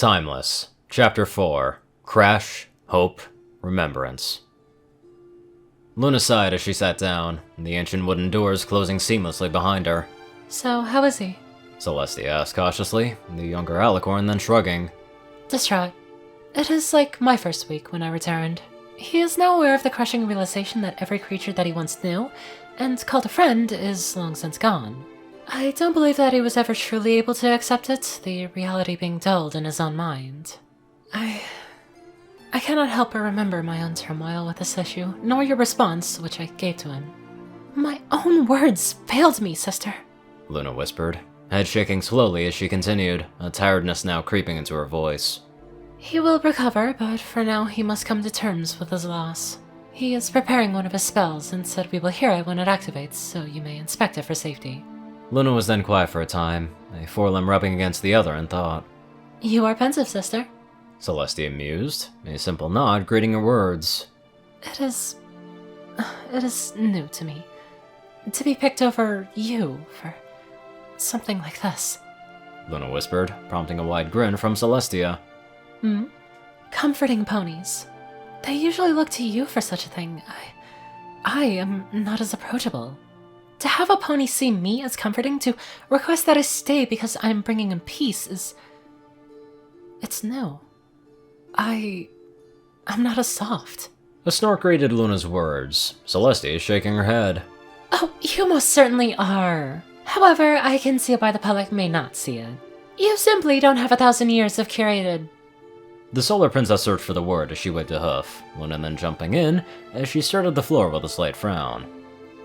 Timeless. Chapter 4. Crash, Hope, Remembrance. Luna sighed as she sat down, the ancient wooden doors closing seamlessly behind her. So, how is he? Celestia asked cautiously, the younger Alicorn then shrugging. Distraught. It is like my first week when I returned. He is now aware of the crushing realization that every creature that he once knew, and called a friend, is long since gone. I don't believe that he was ever truly able to accept it, the reality being dulled in his own mind. I cannot help but remember my own turmoil with this issue, nor your response, which I gave to him. My own words failed me, sister, Luna whispered, head shaking slowly as she continued, a tiredness now creeping into her voice. He will recover, but for now he must come to terms with his loss. He is preparing one of his spells and said we will hear it when it activates, so you may inspect it for safety. Luna was then quiet for a time, a forelimb rubbing against the other in thought. You are pensive, sister. Celestia mused, a simple nod greeting her words. It is new to me. To be picked over you for something like this. Luna whispered, prompting a wide grin from Celestia. Comforting ponies. They usually look to you for such a thing. I am not as approachable. To have a pony see me as comforting, to request that I stay because I'm bringing him peace it's new. I'm not as soft. A snort greeted Luna's words, Celestia shaking her head. Oh, you most certainly are. However, I can see why the public may not see it. You simply don't have 1,000 years of curated... The Solar Princess searched for the word as she waved a hoof, Luna then jumping in as she started the floor with a slight frown.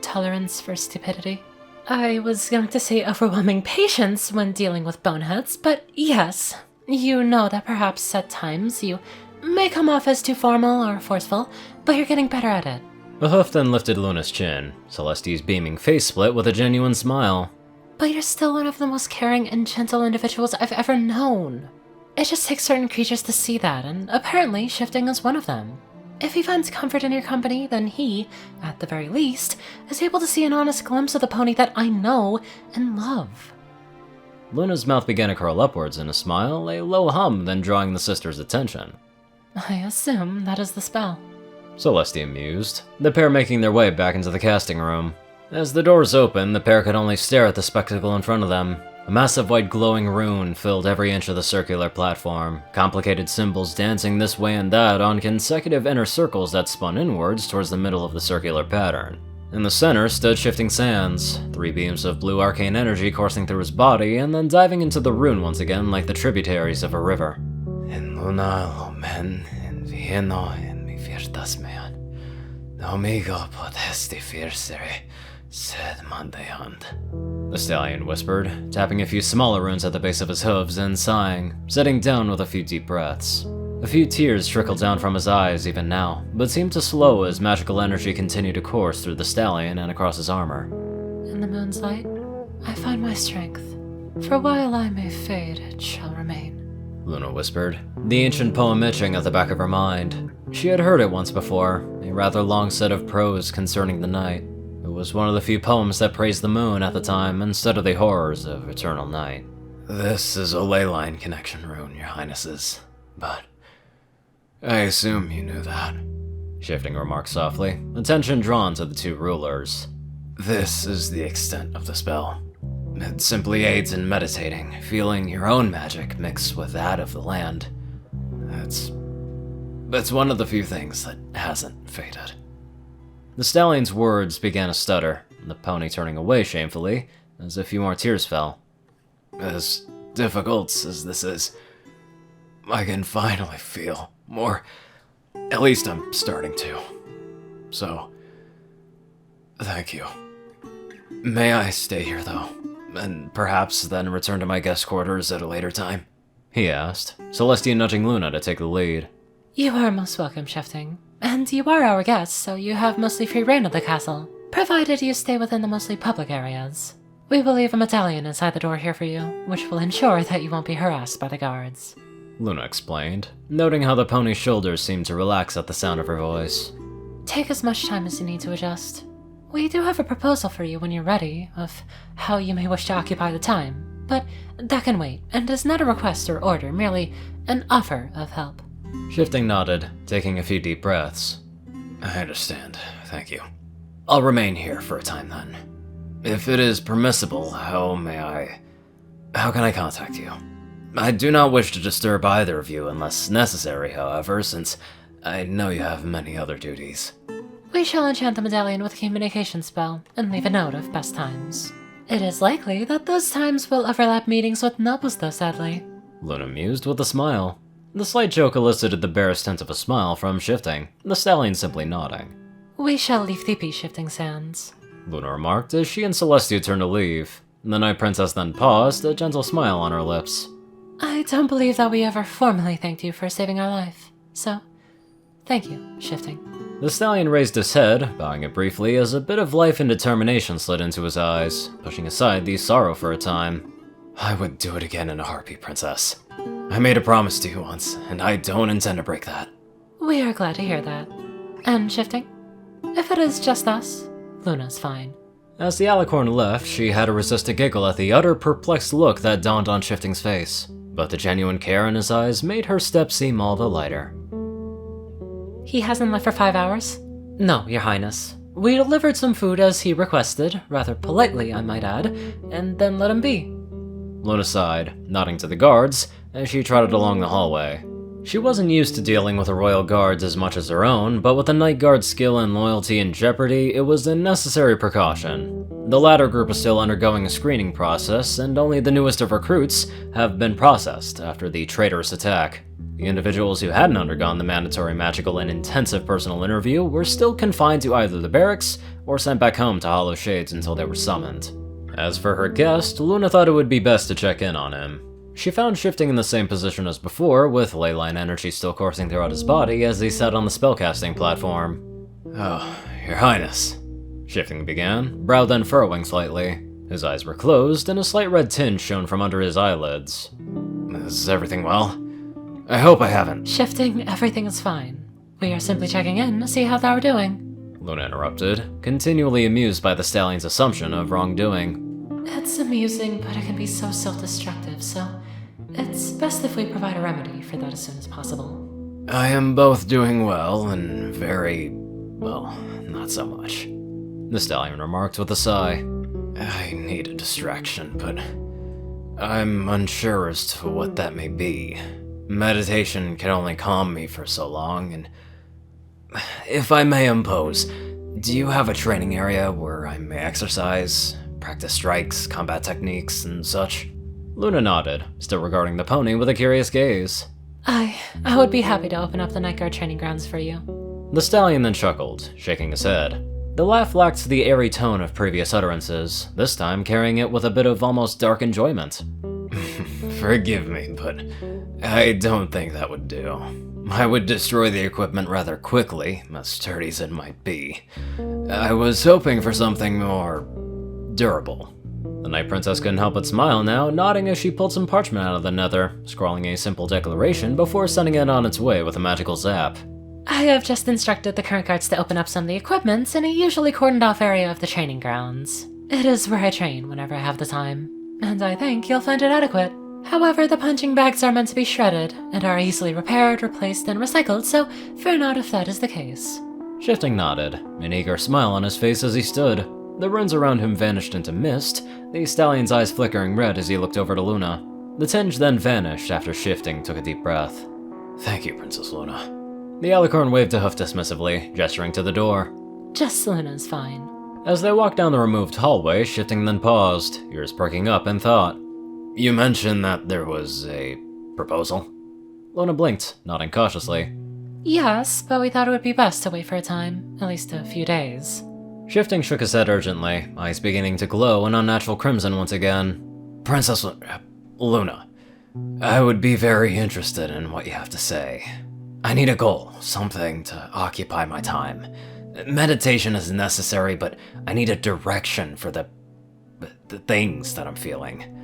Tolerance for stupidity. I was going to say overwhelming patience when dealing with boneheads, but yes, you know that perhaps at times you may come off as too formal or forceful, but you're getting better at it. A hoof then lifted Luna's chin, Celestia's beaming face split with a genuine smile. But you're still one of the most caring and gentle individuals I've ever known. It just takes certain creatures to see that, and apparently shifting is one of them. If he finds comfort in your company, then he, at the very least, is able to see an honest glimpse of the pony that I know and love. Luna's mouth began to curl upwards in a smile, a low hum then drawing the sister's attention. I assume that is the spell. Celestia mused, the pair making their way back into the casting room. As the doors opened, the pair could only stare at the spectacle in front of them. A massive white glowing rune filled every inch of the circular platform, complicated symbols dancing this way and that on consecutive inner circles that spun inwards towards the middle of the circular pattern. In the center stood Shifting Sands, 3 beams of blue arcane energy coursing through his body and then diving into the rune once again like the tributaries of a river. En luna lomen en vieno en mi virtas mean, domigo podesti firsere. Said Mandayand. The stallion whispered, tapping a few smaller runes at the base of his hooves and sighing, sitting down with a few deep breaths. A few tears trickled down from his eyes even now, but seemed to slow as magical energy continued to course through the stallion and across his armor. In the moon's light, I find my strength. For while I may fade, it shall remain. Luna whispered, the ancient poem itching at the back of her mind. She had heard it once before, a rather long set of prose concerning the night. It was one of the few poems that praised the moon at the time instead of the horrors of eternal night. This is a ley line connection rune, your highnesses, but I assume you knew that. Shifting remarked softly, attention drawn to the 2 rulers. This is the extent of the spell. It simply aids in meditating, feeling your own magic mixed with that of the land. That's one of the few things that hasn't faded. The stallion's words began to stutter, the pony turning away shamefully, as a few more tears fell. As difficult as this is, I can finally feel more. At least I'm starting to. So, thank you. May I stay here, though, and perhaps then return to my guest quarters at a later time? He asked, Celestia nudging Luna to take the lead. You are most welcome, Shifting. And you are our guest, so you have mostly free reign of the castle, provided you stay within the mostly public areas. We will leave a medallion inside the door here for you, which will ensure that you won't be harassed by the guards. Luna explained, noting how the pony's shoulders seemed to relax at the sound of her voice. Take as much time as you need to adjust. We do have a proposal for you when you're ready, of how you may wish to occupy the time. but that can wait, and is not a request or order, merely an offer of help. Shifting nodded, taking a few deep breaths. I understand, thank you. I'll remain here for a time then. If it is permissible, how can I contact you? I do not wish to disturb either of you unless necessary, however, since I know you have many other duties. We shall enchant the medallion with a communication spell, and leave a note of best times. It is likely that those times will overlap meetings with nobles, though, sadly. Luna mused with a smile. The slight joke elicited the barest hint of a smile from Shifting, the stallion simply nodding. We shall leave the peace, Shifting Sands, Luna remarked as she and Celestia turned to leave. The Night Princess then paused, a gentle smile on her lips. I don't believe that we ever formally thanked you for saving our life, so thank you, Shifting. The stallion raised his head, bowing it briefly as a bit of life and determination slid into his eyes, pushing aside the sorrow for a time. I would do it again in a heartbeat, Princess. I made a promise to you once, and I don't intend to break that. We are glad to hear that. And Shifting? If it is just us, Luna's fine. As the alicorn left, she had to resist a giggle at the utter perplexed look that dawned on Shifting's face, but the genuine care in his eyes made her step seem all the lighter. He hasn't left for 5 hours? No, Your Highness. We delivered some food as he requested, rather politely I might add, and then let him be. Luna sighed, nodding to the guards, as she trotted along the hallway. She wasn't used to dealing with the royal guards as much as her own, but with the Night Guard's skill and loyalty in jeopardy, it was a necessary precaution. The latter group is still undergoing a screening process, and only the newest of recruits have been processed after the traitorous attack. The individuals who hadn't undergone the mandatory magical and intensive personal interview were still confined to either the barracks or sent back home to Hollow Shades until they were summoned. As for her guest, Luna thought it would be best to check in on him. She found Shifting in the same position as before, with ley line energy still coursing throughout his body as he sat on the spellcasting platform. Oh, Your Highness, Shifting began, brow then furrowing slightly. His eyes were closed, and a slight red tinge shone from under his eyelids. Is everything well? I hope I haven't. Shifting, everything is fine. We are simply checking in to see how thou are doing. Luna interrupted, continually amused by the stallion's assumption of wrongdoing. It's amusing, but it can be so self-destructive, so it's best if we provide a remedy for that as soon as possible. I am both doing well and well, not so much. The stallion remarked with a sigh. I need a distraction, but I'm unsure as to what that may be. Meditation can only calm me for so long, and if I may impose, do you have a training area where I may exercise, practice strikes, combat techniques, and such? Luna nodded, still regarding the pony with a curious gaze. I would be happy to open up the Night Guard training grounds for you. The stallion then chuckled, shaking his head. The laugh lacked the airy tone of previous utterances, this time carrying it with a bit of almost dark enjoyment. Forgive me, but I don't think that would do. I would destroy the equipment rather quickly, as sturdy as it might be. I was hoping for something more durable. The Night Princess couldn't help but smile now, nodding as she pulled some parchment out of the nether, scrawling a simple declaration before sending it on its way with a magical zap. I have just instructed the current guards to open up some of the equipment in a usually cordoned off area of the training grounds. It is where I train whenever I have the time, and I think you'll find it adequate. However, the punching bags are meant to be shredded, and are easily repaired, replaced, and recycled, so fear not if that is the case. Shifting nodded, an eager smile on his face as he stood. The runes around him vanished into mist, the stallion's eyes flickering red as he looked over to Luna. The tinge then vanished after Shifting took a deep breath. Thank you, Princess Luna. The alicorn waved a hoof dismissively, gesturing to the door. Just Luna's fine. As they walked down the removed hallway, Shifting then paused, ears perking up in thought. You mentioned that there was a proposal? Luna blinked, nodding cautiously. Yes, but we thought it would be best to wait for a time, at least a few days. Shifting shook his head urgently, eyes beginning to glow an unnatural crimson once again. Princess Luna, I would be very interested in what you have to say. I need a goal, something to occupy my time. Meditation is necessary, but I need a direction for the things that I'm feeling.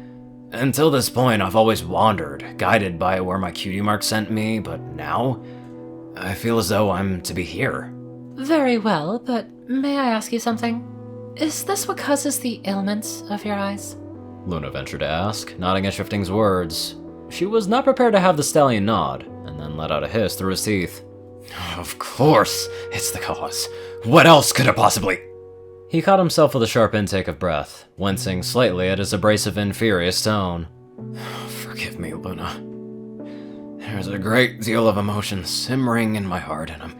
Until this point, I've always wandered, guided by where my cutie mark sent me, but now, I feel as though I'm to be here. Very well, but may I ask you something? Is this what causes the ailments of your eyes? Luna ventured to ask, nodding at Shifting's words. She was not prepared to have the stallion nod, and then let out a hiss through his teeth. Of course, it's the cause. What else could it possibly... He caught himself with a sharp intake of breath, wincing slightly at his abrasive and furious tone. Forgive me, Luna. There's a great deal of emotion simmering in my heart, and I'm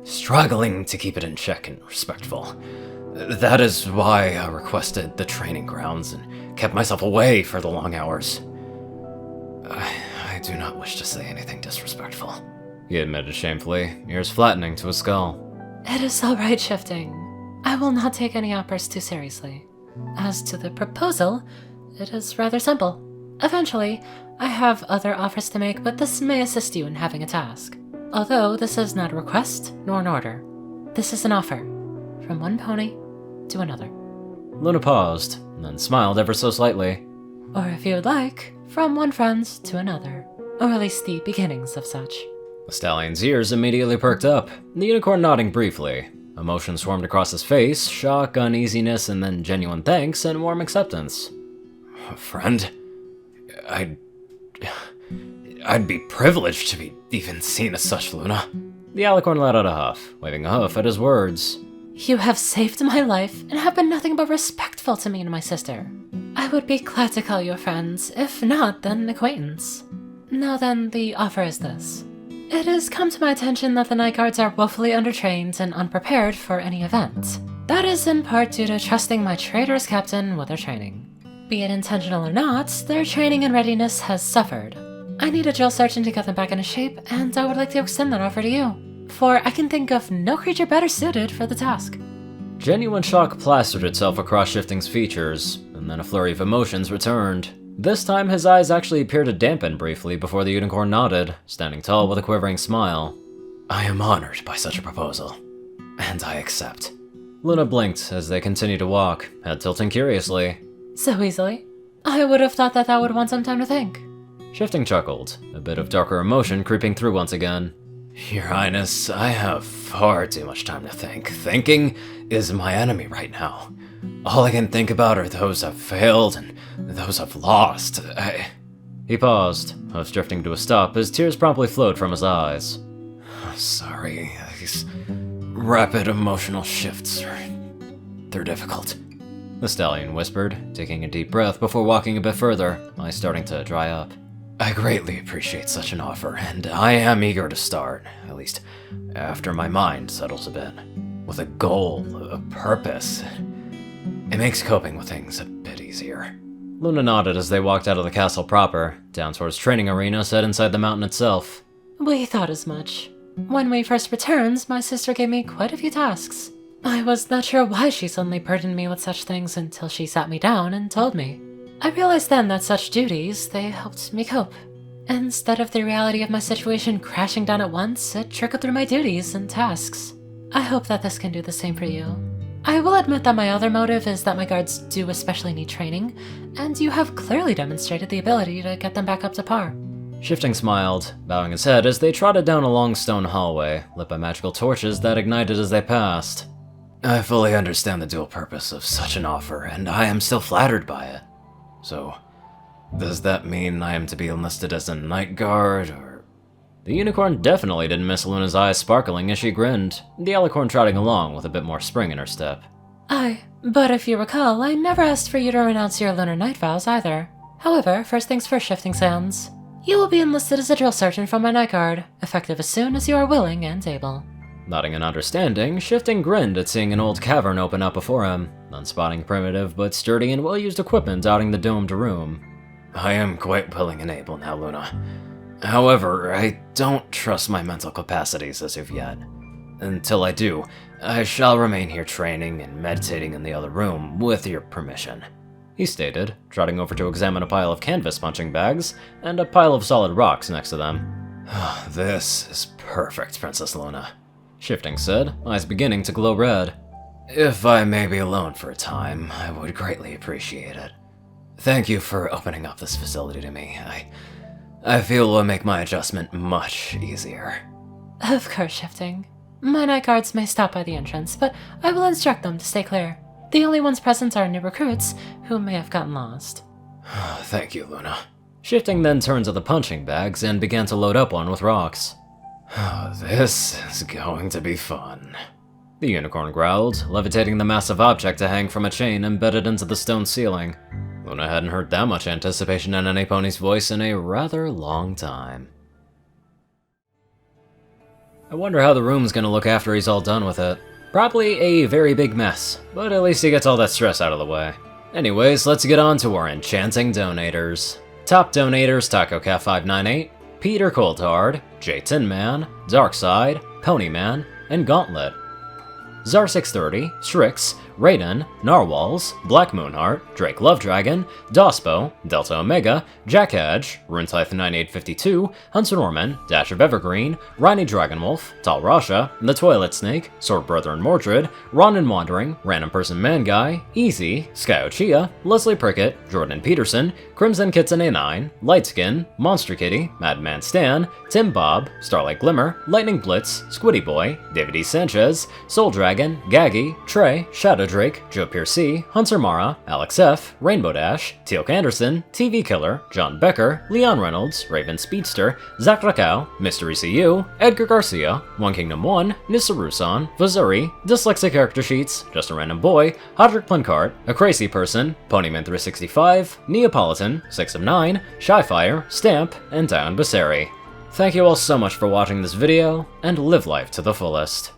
struggling to keep it in check and respectful. That is why I requested the training grounds and kept myself away for the long hours. I do not wish to say anything disrespectful, he admitted shamefully, ears flattening to his skull. It is all right, Shifting. I will not take any outbursts too seriously. As to the proposal, it is rather simple. Eventually, I have other offers to make, but this may assist you in having a task. Although this is not a request nor an order. This is an offer. From one pony to another. Luna paused, and then smiled ever so slightly. Or if you would like, from one friend to another. Or at least the beginnings of such. The stallion's ears immediately perked up, the unicorn nodding briefly. Emotion swarmed across his face, shock, uneasiness, and then genuine thanks and warm acceptance. Friend? I'd be privileged to be even seen as such, Luna. The alicorn let out a huff, waving a hoof at his words. You have saved my life and have been nothing but respectful to me and my sister. I would be glad to call you a friend, if not, then acquaintance. Now then, the offer is this. It has come to my attention that the Night Guards are woefully undertrained and unprepared for any event. That is in part due to trusting my traitorous captain with their training. Be it intentional or not, their training and readiness has suffered. I need a drill sergeant to get them back into shape, and I would like to extend that offer to you, for I can think of no creature better suited for the task. Genuine shock plastered itself across Shifting's features, and then a flurry of emotions returned. This time his eyes actually appeared to dampen briefly before the unicorn nodded, standing tall with a quivering smile. I am honored by such a proposal, and I accept. Luna blinked as they continued to walk, head tilting curiously. So easily? I would have thought that would want some time to think. Shifting chuckled, a bit of darker emotion creeping through once again. Your Highness, I have far too much time to think. Thinking is my enemy right now. All I can think about are those I've failed and those I've lost. He paused, hoof drifting to a stop as tears promptly flowed from his eyes. Sorry, these rapid emotional shifts they're difficult. The stallion whispered, taking a deep breath before walking a bit further, eyes starting to dry up. I greatly appreciate such an offer, and I am eager to start, at least after my mind settles a bit. With a goal, a purpose. It makes coping with things a bit easier. Luna nodded as they walked out of the castle proper, down towards training arena set inside the mountain itself. We thought as much. When we first returned, my sister gave me quite a few tasks. I was not sure why she suddenly burdened me with such things until she sat me down and told me. I realized then that such duties, they helped me cope. Instead of the reality of my situation crashing down at once, it trickled through my duties and tasks. I hope that this can do the same for you. I will admit that my other motive is that my guards do especially need training, and you have clearly demonstrated the ability to get them back up to par. Shifting smiled, bowing his head as they trotted down a long stone hallway, lit by magical torches that ignited as they passed. I fully understand the dual purpose of such an offer, and I am still flattered by it. So, does that mean I am to be enlisted as a night guard, or...? The unicorn definitely didn't miss Luna's eyes sparkling as she grinned, the alicorn trotting along with a bit more spring in her step. Aye, but if you recall, I never asked for you to renounce your lunar night vows either. However, first things first, Shifting Sands. You will be enlisted as a drill sergeant from my night guard, effective as soon as you are willing and able. Nodding in understanding, Shifting grinned at seeing an old cavern open up before him, then spotting primitive but sturdy and well-used equipment dotting the domed room. I am quite willing and able now, Luna. However, I don't trust my mental capacities as of yet. Until I do, I shall remain here training and meditating in the other room, with your permission. He stated, trotting over to examine a pile of canvas punching bags, and a pile of solid rocks next to them. This is perfect, Princess Luna. Shifting said, eyes beginning to glow red. If I may be alone for a time, I would greatly appreciate it. Thank you for opening up this facility to me. I feel it will make my adjustment much easier. Of course, Shifting. My night guards may stop by the entrance, but I will instruct them to stay clear. The only ones present are new recruits who may have gotten lost. Thank you, Luna. Shifting then turned to the punching bags and began to load up one with rocks. This is going to be fun. The unicorn growled, levitating the massive object to hang from a chain embedded into the stone ceiling. Luna hadn't heard that much anticipation in any pony's voice in a rather long time. I wonder how the room's gonna look after he's all done with it. Probably a very big mess, but at least he gets all that stress out of the way. Anyways, let's get on to our enchanting donators. Top donators: TacoCat598, Peter Coulthard, J Tinman, Darkside, Ponyman, and Gauntlet. Zar630, Strix, Raiden, Narwhals, Black Moonheart, Drake Lovedragon, Dospo, Delta Omega, Jack Edge, Runetype9852, Hunter Norman, Dash of Evergreen, Riney Dragonwolf, Tal Rasha, The Toilet Snake, Sword Brethren Mordred, Ronin Wandering, Random Person Man Guy, Easy, Skyochia, Leslie Prickett, Jordan Peterson, Crimson Kitten A9, Lightskin, Monster Kitty, Madman Stan, Tim Bob, Starlight Glimmer, Lightning Blitz, Squiddy Boy, David E. Sanchez, Soul Dragon, Gaggy, Trey, Shadow Drake, Joe Piercy, Hunter Mara, Alex F, Rainbow Dash, Teal'c Anderson, TV Killer, John Becker, Leon Reynolds, Raven Speedster, Zach Rakau, Mystery CU, Edgar Garcia, One Kingdom 1, Nissa Rusan, Vazuri, Dyslexic Character Sheets, Just a Random Boy, Hodrick Plancart, A Crazy Person, Ponyman365, Neapolitan, 6 of 9, Shyfire, Stamp, and Dion Basseri. Thank you all so much for watching this video, and live life to the fullest.